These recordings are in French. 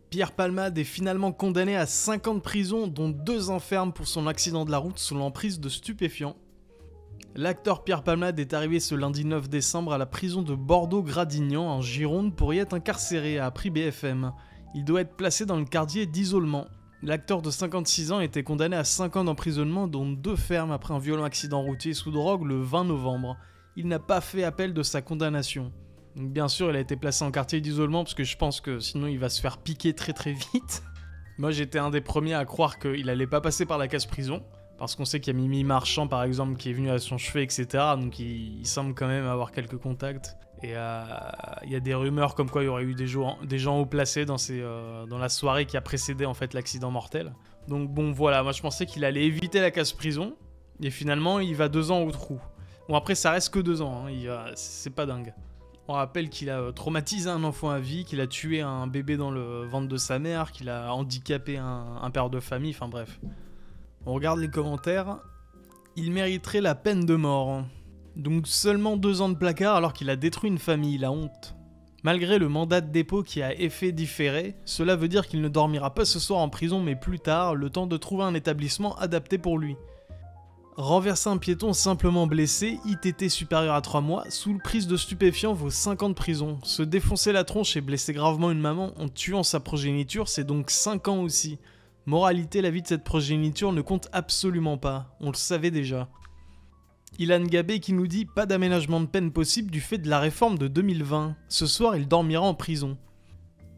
Pierre Palmade est finalement condamné à 5 ans de prison, dont 2 ans ferme pour son accident de la route sous l'emprise de stupéfiants. L'acteur Pierre Palmade est arrivé ce lundi 9 décembre à la prison de Bordeaux-Gradignan en Gironde pour y être incarcéré, a appris BFM. Il doit être placé dans le quartier d'isolement. L'acteur de 56 ans était condamné à 5 ans d'emprisonnement, dont 2 fermes après un violent accident routier sous drogue le 20 novembre. Il n'a pas fait appel de sa condamnation. Donc bien sûr, il a été placé en quartier d'isolement parce que je pense que sinon il va se faire piquer très très vite. Moi j'étais un des premiers à croire qu'il allait pas passer par la case prison. Parce qu'on sait qu'il y a Mimi Marchand par exemple qui est venu à son chevet, etc. Donc il semble quand même avoir quelques contacts. Et il y a des rumeurs comme quoi il y aurait eu des gens haut placés dans la soirée qui a précédé en fait l'accident mortel. Donc bon voilà, moi je pensais qu'il allait éviter la case prison. Et finalement il va 2 ans au trou. Bon après ça reste que 2 ans, hein. C'est pas dingue. On rappelle qu'il a traumatisé un enfant à vie, qu'il a tué un bébé dans le ventre de sa mère, qu'il a handicapé un père de famille, enfin bref. On regarde les commentaires. Il mériterait la peine de mort. Donc seulement 2 ans de placard alors qu'il a détruit une famille, la honte. Malgré le mandat de dépôt qui a effet différé, cela veut dire qu'il ne dormira pas ce soir en prison mais plus tard, le temps de trouver un établissement adapté pour lui. Renverser un piéton simplement blessé, ITT supérieur à 3 mois, sous prise de stupéfiants vaut 5 ans de prison. Se défoncer la tronche et blesser gravement une maman en tuant sa progéniture, c'est donc 5 ans aussi. Moralité, la vie de cette progéniture ne compte absolument pas, on le savait déjà. Ilan Gabé qui nous dit « Pas d'aménagement de peine possible du fait de la réforme de 2020. Ce soir, il dormira en prison. »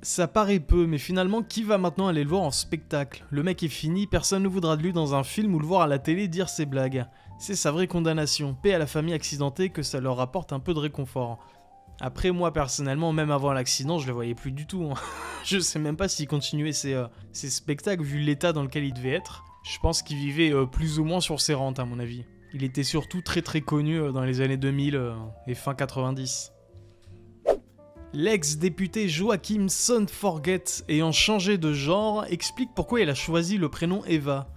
Ça paraît peu, mais finalement, qui va maintenant aller le voir en spectacle? Le mec est fini, personne ne voudra de lui dans un film ou le voir à la télé dire ses blagues. C'est sa vraie condamnation, paix à la famille accidentée, que ça leur rapporte un peu de réconfort. Après, moi personnellement, même avant l'accident, je le voyais plus du tout. Hein. Je sais même pas s'il continuait ses spectacles vu l'état dans lequel il devait être. Je pense qu'il vivait plus ou moins sur ses rentes à mon avis. Il était surtout très très connu dans les années 2000 et fin 90. L'ex-député Joachim Son-Forget, ayant changé de genre, explique pourquoi il a choisi le prénom Eva.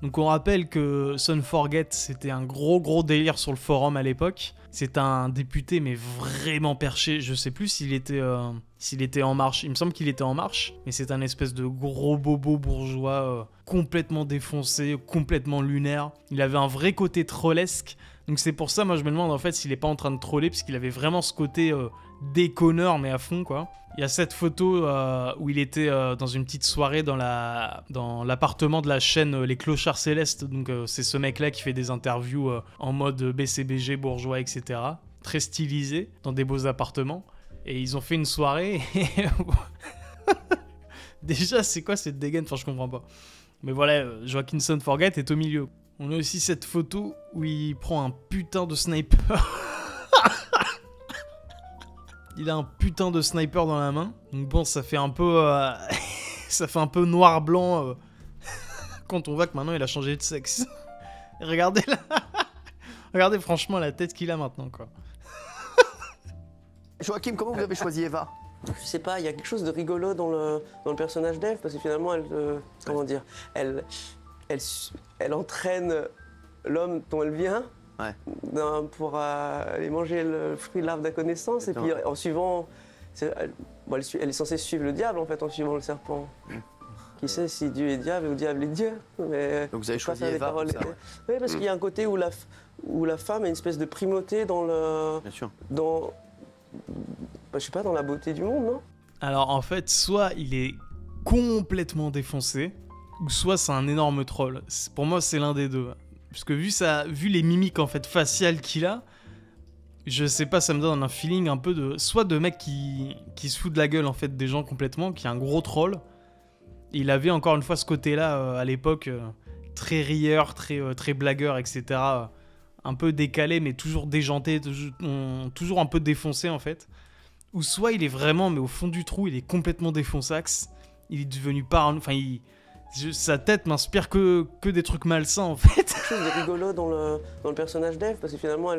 Donc on rappelle que Son-Forget, c'était un gros délire sur le forum à l'époque. C'est un député mais vraiment perché, je sais plus s'il était En Marche. Il me semble qu'il était En Marche, mais c'est un espèce de gros bobo bourgeois complètement défoncé, complètement lunaire. Il avait un vrai côté trollesque. Donc c'est pour ça, moi je me demande en fait s'il est pas en train de troller, parce qu'il avait vraiment ce côté déconneur mais à fond quoi. Il y a cette photo où il était dans une petite soirée dans l'appartement de la chaîne Les Clochards Célestes. Donc c'est ce mec là qui fait des interviews en mode BCBG, bourgeois, etc. Très stylisé, dans des beaux appartements. Et ils ont fait une soirée et... Déjà c'est quoi cette dégaine? Enfin je comprends pas. Mais voilà, Joachim Son-Forget est au milieu. On a aussi cette photo où il prend un putain de sniper. Il a un putain de sniper dans la main. Donc bon, ça fait un peu... ça fait un peu noir-blanc quand on voit que maintenant il a changé de sexe. Et regardez là. Regardez franchement la tête qu'il a maintenant, quoi. Joachim, comment vous avez choisi Eva? Je sais pas, il y a quelque chose de rigolo dans le personnage d'Eve, parce que finalement, comment dire, elle entraîne l'homme dont elle vient pour aller manger le fruit de l'arbre de la connaissance, et puis en suivant, elle est censée suivre le diable en fait, en suivant le serpent. Qui sait si Dieu est diable ou diable est Dieu. Mais donc vous avez choisi Eva pour ça, Oui, parce qu'il y a un côté où la femme a une espèce de primauté dans le... Bien sûr. Je sais pas, dans la beauté du monde, non? Alors en fait, soit il est complètement défoncé, ou soit c'est un énorme troll. Pour moi, c'est l'un des deux. Parce que vu les mimiques en fait faciales qu'il a, je sais pas, ça me donne un feeling un peu soit de mec qui se fout de la gueule en fait des gens complètement, qui est un gros troll. Et il avait encore une fois ce côté-là à l'époque, très rieur, très blagueur, etc. Un peu décalé, mais toujours déjanté, toujours un peu défoncé en fait. Ou soit il est vraiment, mais au fond du trou, il est complètement défonçax. Il est devenu parano. Enfin, sa tête m'inspire que des trucs malsains en fait. Quelque chose de rigolo dans le personnage d'Eve, parce que finalement,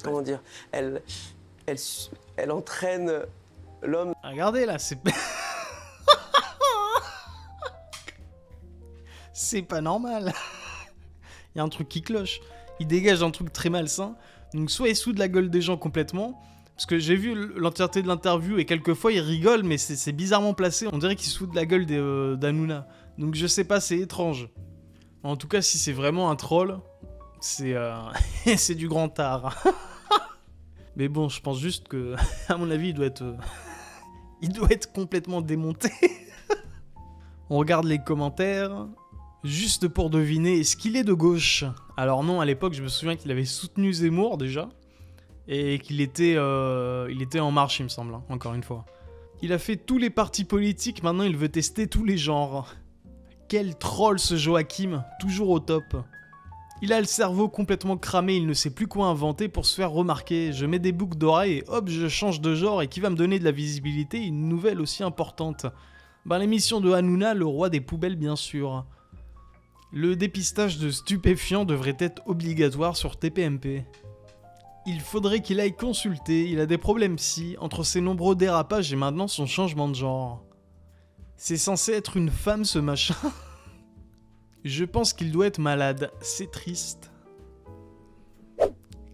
comment dire, elle entraîne l'homme. Regardez là, c'est... C'est pas normal. Il y a un truc qui cloche. Il dégage un truc très malsain. Donc soit il soude la gueule des gens complètement, Parce que j'ai vu l'entièreté de l'interview et quelquefois il rigole, mais c'est bizarrement placé. On dirait qu'il se fout de la gueule d'Hanouna. Donc je sais pas, c'est étrange. En tout cas, si c'est vraiment un troll, c'est c'est du grand art. Mais bon, je pense juste que, à mon avis, il doit être complètement démonté. On regarde les commentaires, juste pour deviner, est-ce qu'il est de gauche? Alors non, à l'époque, je me souviens qu'il avait soutenu Zemmour déjà, et qu'il était en marche, il me semble, hein, encore une fois. Il a fait tous les partis politiques, maintenant il veut tester tous les genres. Quel troll ce Joachim, toujours au top. Il a le cerveau complètement cramé, il ne sait plus quoi inventer pour se faire remarquer. Je mets des boucles d'oreilles et hop, je change de genre et qui va me donner de la visibilité, une nouvelle aussi importante. Ben l'émission de Hanouna, le roi des poubelles bien sûr. Le dépistage de stupéfiants devrait être obligatoire sur TPMP. Il faudrait qu'il aille consulter, il a des problèmes psy, entre ses nombreux dérapages et maintenant son changement de genre. C'est censé être une femme ce machin. Je pense qu'il doit être malade, c'est triste.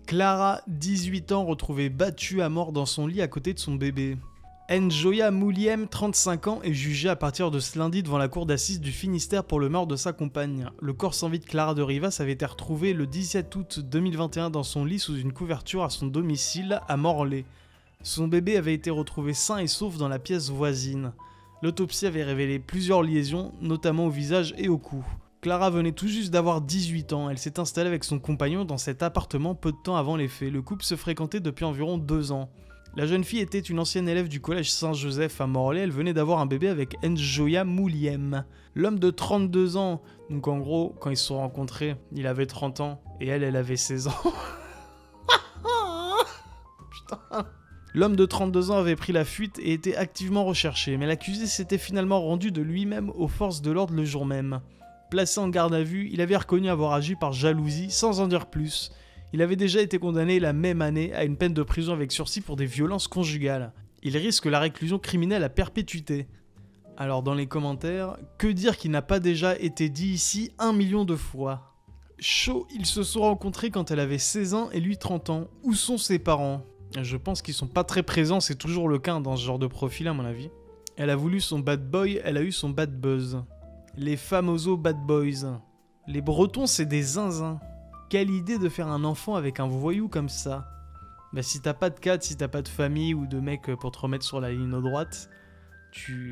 Clara, 18 ans, retrouvée battue à mort dans son lit à côté de son bébé. Njoya Mouliem, 35 ans, est jugée à partir de ce lundi devant la cour d'assises du Finistère pour le meurtre de sa compagne. Le corps sans vie de Clara de Rivas avait été retrouvé le 17 août 2021 dans son lit sous une couverture à son domicile à Morlaix. Son bébé avait été retrouvé sain et sauf dans la pièce voisine. L'autopsie avait révélé plusieurs lésions, notamment au visage et au cou. Clara venait tout juste d'avoir 18 ans, elle s'est installée avec son compagnon dans cet appartement peu de temps avant les faits. Le couple se fréquentait depuis environ 2 ans. La jeune fille était une ancienne élève du collège Saint-Joseph à Morlaix, elle venait d'avoir un bébé avec Njoya Mouliem. L'homme de 32 ans, donc en gros, quand ils se sont rencontrés, il avait 30 ans et elle avait 16 ans. Putain. L'homme de 32 ans avait pris la fuite et était activement recherché, mais l'accusé s'était finalement rendu de lui-même aux forces de l'ordre le jour même. Placé en garde à vue, il avait reconnu avoir agi par jalousie, sans en dire plus. Il avait déjà été condamné la même année à une peine de prison avec sursis pour des violences conjugales. Il risque la réclusion criminelle à perpétuité. Alors dans les commentaires, que dire qu'il n'a pas déjà été dit ici 1 million de fois? Chaud, ils se sont rencontrés quand elle avait 16 ans et lui 30 ans. Où sont ses parents? Je pense qu'ils sont pas très présents, c'est toujours le cas dans ce genre de profil à mon avis. Elle a voulu son bad boy, elle a eu son bad buzz. Les famosos bad boys. Les Bretons c'est des zinzins. Quelle idée de faire un enfant avec un voyou comme ça. Bah si t'as pas de cadre, si t'as pas de famille ou de mec pour te remettre sur la ligne droite, tu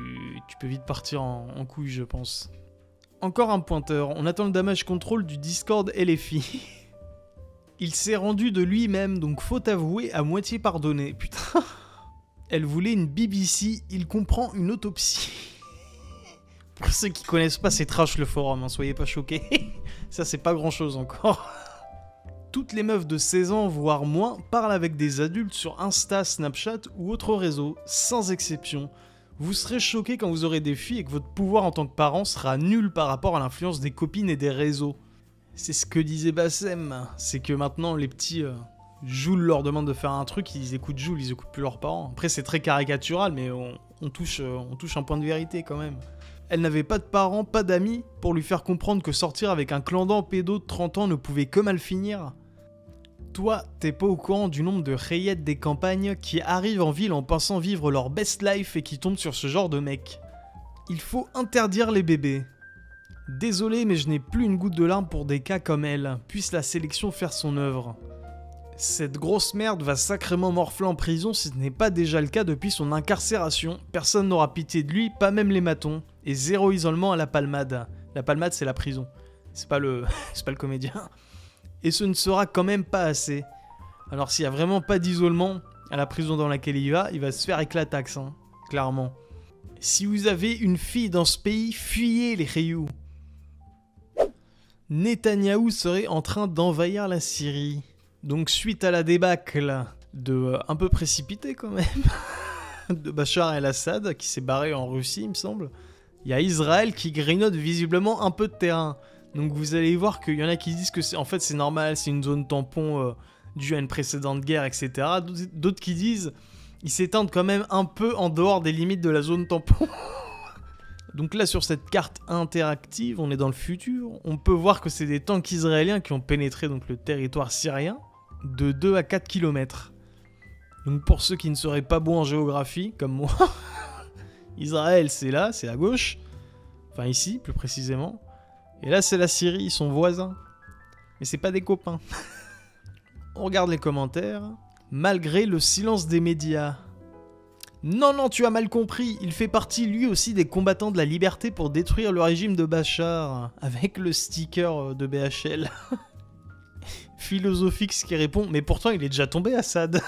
peux vite partir en couille je pense. Encore un pointeur, on attend le damage control du Discord LFI. Il s'est rendu de lui-même, donc faut avouer à moitié pardonné. Putain. Elle voulait une BBC, il comprend une autopsie. Pour ceux qui connaissent pas, c'est trash le forum, hein, soyez pas choqués. Ça c'est pas grand chose encore. Toutes les meufs de 16 ans, voire moins, parlent avec des adultes sur Insta, Snapchat ou autres réseaux, sans exception. Vous serez choqués quand vous aurez des filles et que votre pouvoir en tant que parent sera nul par rapport à l'influence des copines et des réseaux. C'est ce que disait Bassem, c'est que maintenant les petits Joule leur demande de faire un truc, ils écoutent Joule, ils écoutent plus leurs parents. Après c'est très caricatural mais on touche un point de vérité quand même. Elle n'avait pas de parents, pas d'amis pour lui faire comprendre que sortir avec un clandin pédo de 30 ans ne pouvait que mal finir. Toi, t'es pas au courant du nombre de rayettes des campagnes qui arrivent en ville en pensant vivre leur best life et qui tombent sur ce genre de mec. Il faut interdire les bébés. Désolé, mais je n'ai plus une goutte de larmes pour des cas comme elle. Puisse la sélection faire son œuvre. Cette grosse merde va sacrément morfler en prison si ce n'est pas déjà le cas depuis son incarcération. Personne n'aura pitié de lui, pas même les matons. Et zéro isolement à la palmade. La palmade, c'est la prison. C'est pas le comédien. Et ce ne sera quand même pas assez. Alors s'il y a vraiment pas d'isolement à la prison dans laquelle il va se faire éclataxe, hein, clairement. Si vous avez une fille dans ce pays, fuyez les Rayou. Netanyahou serait en train d'envahir la Syrie. Donc suite à la débâcle un peu précipité quand même, de Bachar el-Assad qui s'est barré en Russie il me semble, il y a Israël qui grignote visiblement un peu de terrain. Donc vous allez voir qu'il y en a qui disent que c'est normal, c'est une zone tampon due à une précédente guerre, etc. D'autres qui disent ils s'étendent quand même un peu en dehors des limites de la zone tampon. Donc là, sur cette carte interactive, on est dans le futur. On peut voir que c'est des tanks israéliens qui ont pénétré donc, le territoire syrien de 2 à 4 km. Donc pour ceux qui ne seraient pas bons en géographie, comme moi, Israël c'est là, c'est à gauche. Enfin ici, plus précisément. Et là c'est la Syrie, ils sont voisins. Mais c'est pas des copains. On regarde les commentaires. Malgré le silence des médias. Non, non, tu as mal compris. Il fait partie lui aussi des combattants de la liberté pour détruire le régime de Bachar. Avec le sticker de BHL. Philosophix qui répond, mais pourtant il est déjà tombé Assad.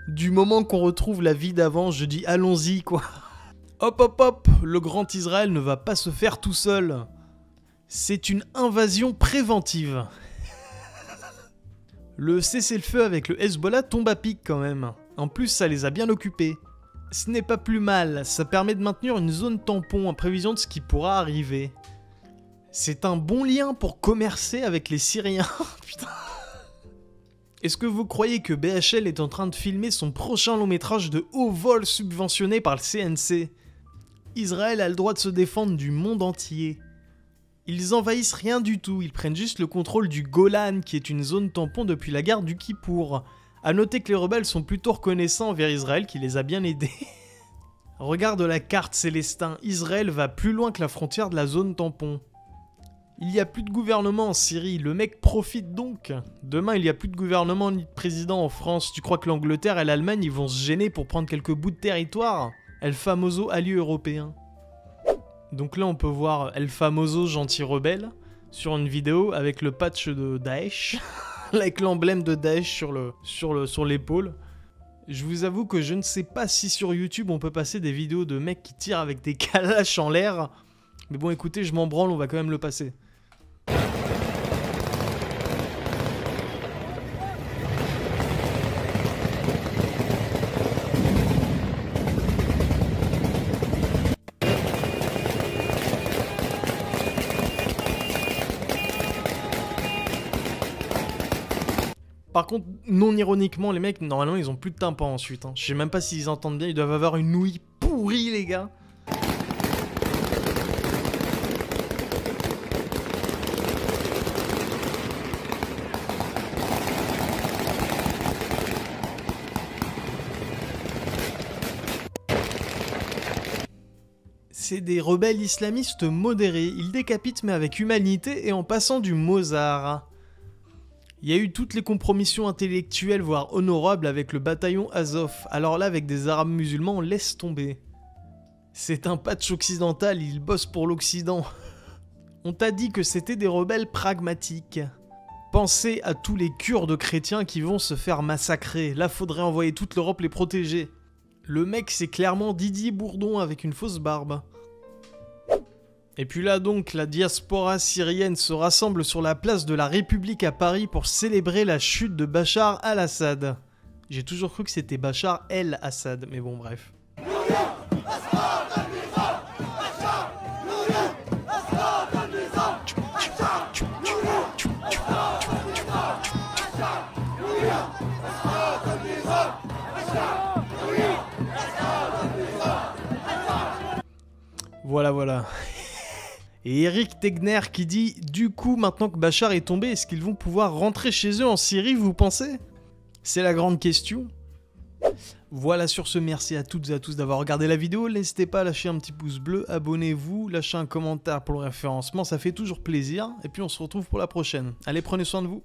Du moment qu'on retrouve la vie d'avant, je dis allons-y quoi. Hop hop hop, le grand Israël ne va pas se faire tout seul. C'est une invasion préventive. Le cessez-le-feu avec le Hezbollah tombe à pic quand même. En plus, ça les a bien occupés. Ce n'est pas plus mal, ça permet de maintenir une zone tampon en prévision de ce qui pourra arriver. C'est un bon lien pour commercer avec les Syriens. Putain. Est-ce que vous croyez que BHL est en train de filmer son prochain long métrage de haut vol subventionné par le CNC? Israël a le droit de se défendre du monde entier. Ils envahissent rien du tout, ils prennent juste le contrôle du Golan, qui est une zone tampon depuis la guerre du Kippour. A noter que les rebelles sont plutôt reconnaissants envers Israël qui les a bien aidés. Regarde la carte, Célestin, Israël va plus loin que la frontière de la zone tampon. Il n'y a plus de gouvernement en Syrie, le mec profite donc. Demain, il n'y a plus de gouvernement ni de président en France. Tu crois que l'Angleterre et l'Allemagne ils vont se gêner pour prendre quelques bouts de territoire? El famoso allié européen. Donc là, on peut voir El famoso gentil rebelle sur une vidéo avec le patch de Daesh, avec l'emblème de Daesh sur l'épaule. Je vous avoue que je ne sais pas si sur YouTube on peut passer des vidéos de mecs qui tirent avec des calaches en l'air. Mais bon, écoutez, je m'en branle, on va quand même le passer. Par contre, non ironiquement, les mecs, normalement, ils ont plus de tympan ensuite. Hein. Je sais même pas s'ils entendent bien, ils doivent avoir une ouïe pourrie, les gars. C'est des rebelles islamistes modérés. Ils décapitent mais avec humanité et en passant du Mozart. Il y a eu toutes les compromissions intellectuelles, voire honorables, avec le bataillon Azov. Alors là, avec des arabes musulmans, on laisse tomber. C'est un patch occidental, ils bossent pour l'Occident. On t'a dit que c'était des rebelles pragmatiques. Pensez à tous les Kurdes chrétiens qui vont se faire massacrer. Là, faudrait envoyer toute l'Europe les protéger. Le mec, c'est clairement Didier Bourdon avec une fausse barbe. Et puis là donc, la diaspora syrienne se rassemble sur la place de la République à Paris pour célébrer la chute de Bachar al-Assad. J'ai toujours cru que c'était Bachar el-Assad, mais bon bref. Voilà. Et Eric Tegner qui dit « Du coup, maintenant que Bachar est tombé, est-ce qu'ils vont pouvoir rentrer chez eux en Syrie, vous pensez ?» C'est la grande question. Voilà, sur ce, merci à toutes et à tous d'avoir regardé la vidéo. N'hésitez pas à lâcher un petit pouce bleu, abonnez-vous, lâchez un commentaire pour le référencement, ça fait toujours plaisir. Et puis on se retrouve pour la prochaine. Allez, prenez soin de vous.